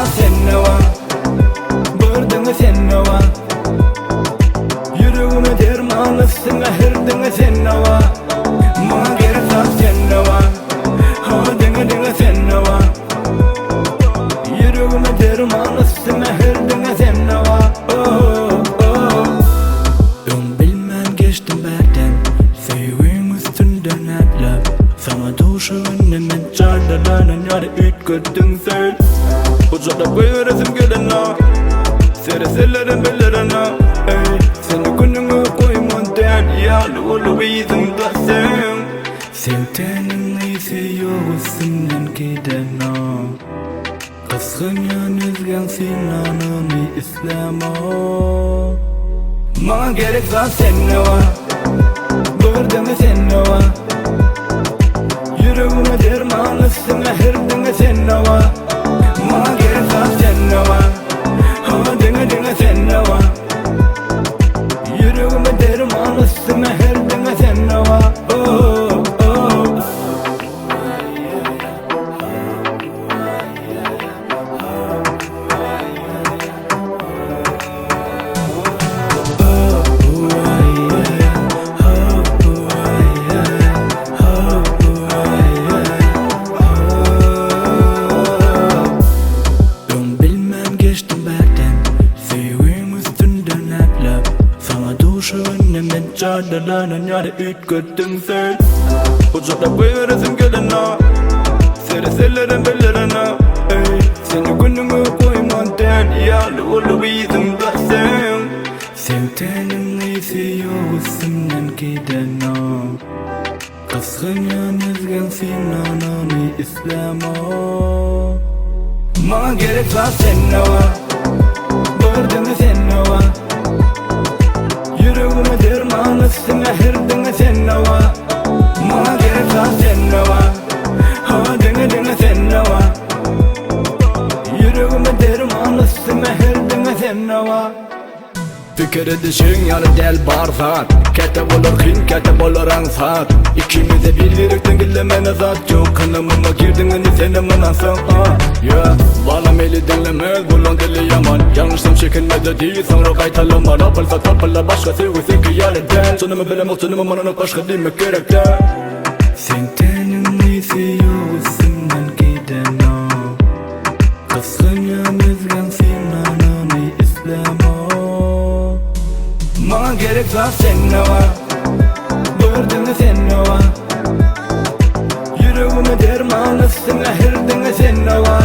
var sende var, gördüğünü sende var. Yüreğime dermanlısın ahırdığını sende var. Bana gerek var sende var, denge sende var. Yüreğime dermanlısın ahırdığını sende var. Ben bilmem geçtim benden, sevgim üstünden hep. Sana duşun hemen çardalarının yarı ütköttün sen. Uçakta buyurasım gelene, seresellerin belirine. Seni gününü koyman der, yağlı olu izimde sen. Sevtenin iyisi yoğusundan gidene. Kızgın yanızgen sinanını İslam'a. Bana gerek var sende var, gördüğünü sende var. Yüreğime dermanlısın ahırdığını sende var. Bana gerek var sende var, denge sende var. Yüreğime dermanlısın ahırdığını sende var. Çardalarının yarı ütköttün sen. Uçakta buyurasım gelene, seresellerin belirine. Seni gününü koyman der, yağlı olu izimde sen. Sevtenin iyisi yoğusundan gidene. Kızgın yanızgen sinanını İslam'a. Bana gerek var sende var, gördüğünü sende var. Yüreğime dermanlısın ahırdığını sende var. Bana gerek var sende var, denge sende var. Yüreğime dermanlısın ahırdığını sende var. Fikir edişin yani del barzat. Ketep olur kin, ketep olur ansat. İkimize bir yürekten gillemene zat yok. Kanımıma girdin sen de manansın. Bana meli dinlemez bulun dili yaman. Yanlışım çekinmede değil sonra kaytalama. Rapılsa tapıla başka sevgisi ki yareden. Sonumı bilemem sonumu mananı başka demek gerekten. Sen tenin iyisi yoğusundan gidene. Kızgın yanızgen sinanını İslam'a. Bana gerek var sende var, gördüğünü sende var. Yüreğime dermanlısın ahırdığını sende var.